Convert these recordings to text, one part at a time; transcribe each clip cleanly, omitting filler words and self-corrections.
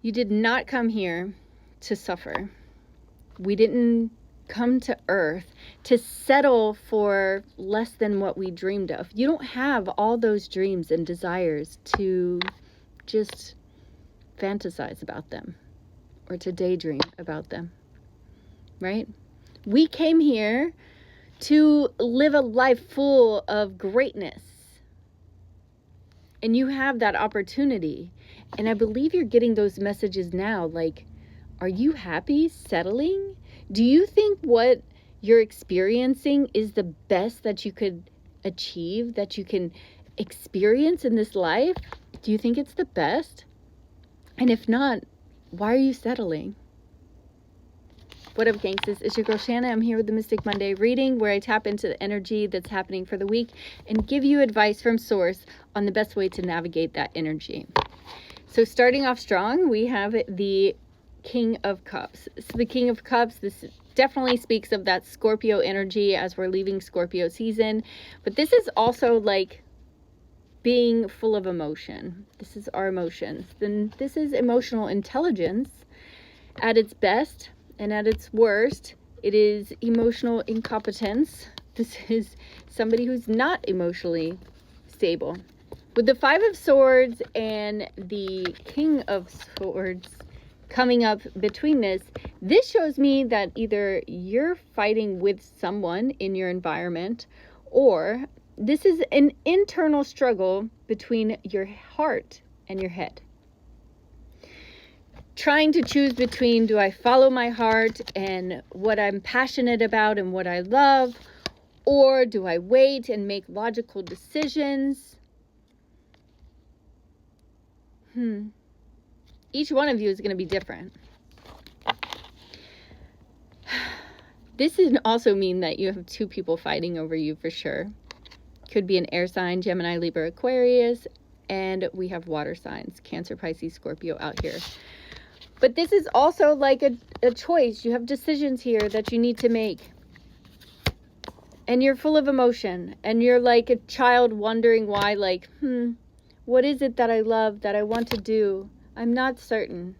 You did not come here to suffer. We didn't come to earth to settle for less than what we dreamed of. You don't have all those dreams and desires to just fantasize about them or to daydream about them, right? We came here to live a life full of greatness. And you have that opportunity. And I believe you're getting those messages now. Like, are you happy settling? Do you think what you're experiencing is the best that you could achieve, that you can experience in this life? Do you think it's the best? And if not, why are you settling? What up, gangsters? It's your girl Shanna. I'm here with the Mystic Monday reading, where I tap into the energy that's happening for the week and give you advice from source on the best way to navigate that energy. So starting off strong, we have the King of Cups. So the King of Cups, this definitely speaks of that Scorpio energy as we're leaving Scorpio season. But this is also like being full of emotion. This is our emotions. Then this is emotional intelligence at its best. And at its worst, it is emotional incompetence. This is somebody who's not emotionally stable. With the Five of Swords and the King of Swords coming up between this shows me that either you're fighting with someone in your environment, or this is an internal struggle between your heart and your head. Trying to choose between, do I follow my heart and what I'm passionate about and what I love, or do I wait and make logical decisions? Each one of you is going to be different. This can also mean that you have two people fighting over you for sure. Could be an air sign, Gemini, Libra, Aquarius, and we have water signs, Cancer, Pisces, Scorpio out here. But this is also like a choice. You have decisions here that you need to make. And you're full of emotion. And you're like a child wondering why, like, what is it that I love, that I want to do? I'm not certain.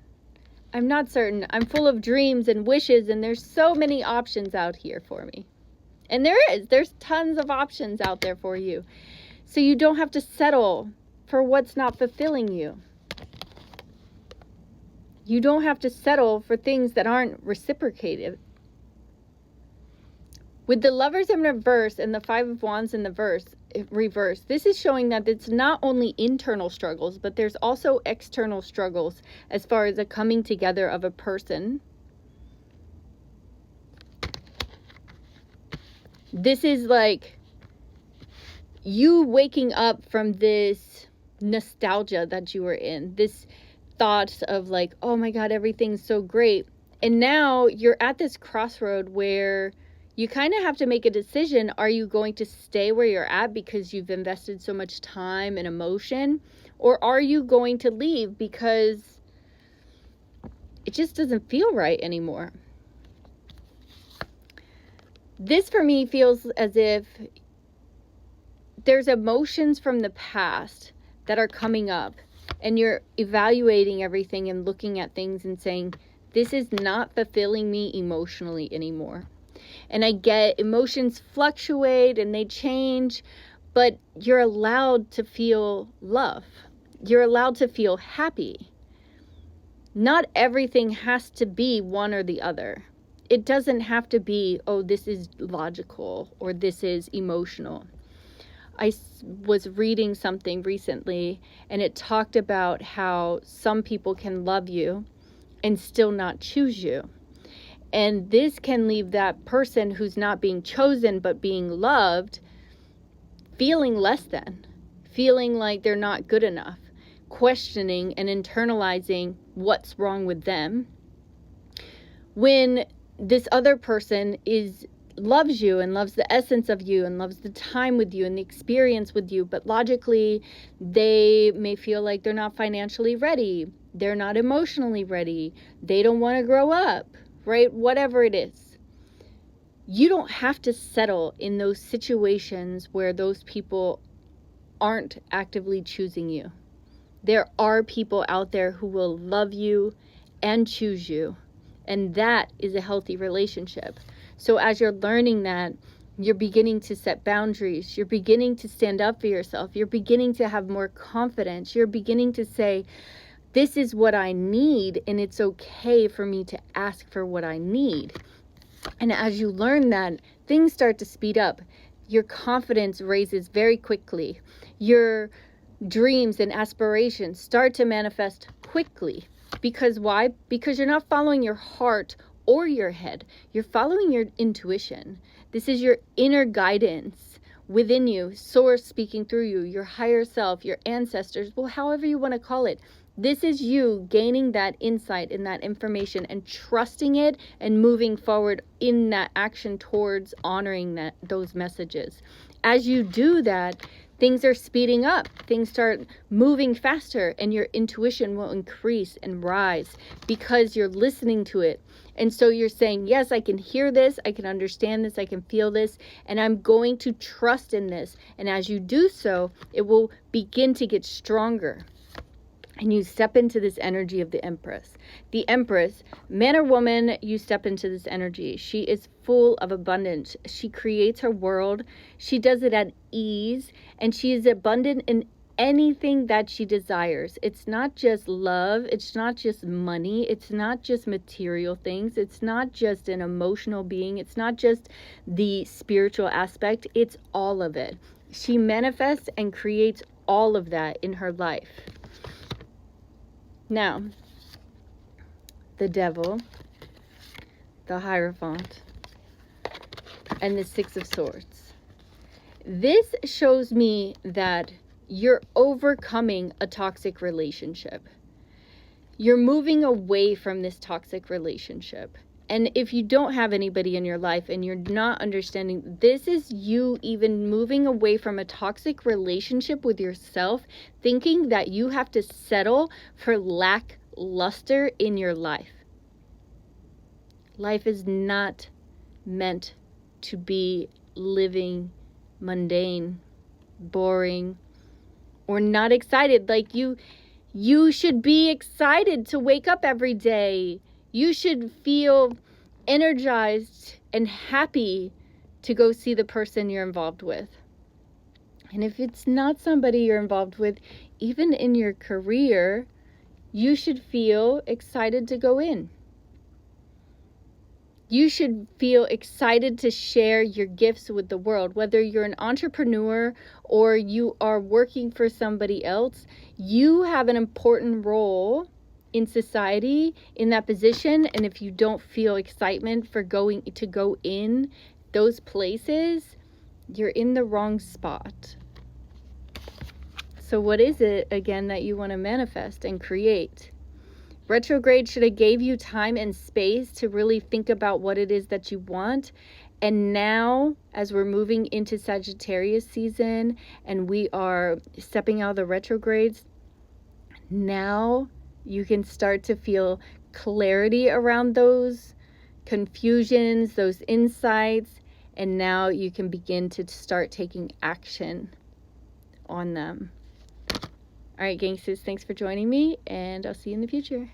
I'm not certain. I'm full of dreams and wishes, and there's so many options out here for me. And there's tons of options out there for you. So you don't have to settle for what's not fulfilling you. You don't have to settle for things that aren't reciprocated. With the Lovers in reverse and the Five of Wands in the reverse, this is showing that it's not only internal struggles, but there's also external struggles as far as a coming together of a person. This is like you waking up from this nostalgia that you were in, this thoughts of like, oh my God, everything's so great. And now you're at this crossroad where you kind of have to make a decision. Are you going to stay where you're at because you've invested so much time and emotion? Or are you going to leave because it just doesn't feel right anymore? This for me feels as if there's emotions from the past that are coming up. And you're evaluating everything and looking at things and saying, this is not fulfilling me emotionally anymore. And I get emotions fluctuate and they change, but you're allowed to feel love. You're allowed to feel happy. Not everything has to be one or the other. It doesn't have to be, oh, this is logical or this is emotional. I was reading something recently and it talked about how some people can love you and still not choose you. And this can leave that person who's not being chosen but being loved feeling less than, feeling like they're not good enough, questioning and internalizing what's wrong with them. When this other person loves you and loves the essence of you and loves the time with you and the experience with you, but logically they may feel like they're not financially ready, they're not emotionally ready, they don't want to grow up, right? Whatever it is. You don't have to settle in those situations where those people aren't actively choosing you. There are people out there who will love you and choose you. And that is a healthy relationship. So as you're learning that, you're beginning to set boundaries. You're beginning to stand up for yourself. You're beginning to have more confidence. You're beginning to say, this is what I need, and it's okay for me to ask for what I need. And as you learn that, things start to speed up. Your confidence raises very quickly. Your dreams and aspirations start to manifest quickly. Because why? Because you're not following your heart or your head. You're following your intuition. This is your inner guidance within you, source speaking through you, your higher self, your ancestors, well, however you want to call it. This is you gaining that insight and that information and trusting it and moving forward in that action towards honoring those messages. As you do that, things are speeding up. Things start moving faster, and your intuition will increase and rise because you're listening to it. And so you're saying, yes, I can hear this, I can understand this, I can feel this, and I'm going to trust in this. And as you do so, it will begin to get stronger. And you step into this energy of the Empress. The Empress, man or woman, you step into this energy. She is full of abundance. She creates her world. She does it at ease. And she is abundant in anything that she desires. It's not just love. It's not just money. It's not just material things. It's not just an emotional being. It's not just the spiritual aspect. It's all of it. She manifests and creates all of that in her life. Now, the Devil, the Hierophant, and the Six of Swords. This shows me that you're overcoming a toxic relationship. You're moving away from this toxic relationship. And if you don't have anybody in your life and you're not understanding, this is you even moving away from a toxic relationship with yourself, thinking that you have to settle for lackluster in your life. Life is not meant to be living mundane, boring, or not excited. Like you should be excited to wake up every day. You should feel energized and happy to go see the person you're involved with. And if it's not somebody you're involved with, even in your career, you should feel excited to go in. You should feel excited to share your gifts with the world. Whether you're an entrepreneur or you are working for somebody else, you have an important role in society in that position. And if you don't feel excitement for going to go in those places, you're in the wrong spot. So what is it again that you want to manifest and create? Retrograde should have gave you time and space to really think about what it is that you want. And now, as we're moving into Sagittarius season and we are stepping out of the retrogrades, now you can start to feel clarity around those confusions, those insights, and now you can begin to start taking action on them. All right, gangsters, thanks for joining me, and I'll see you in the future.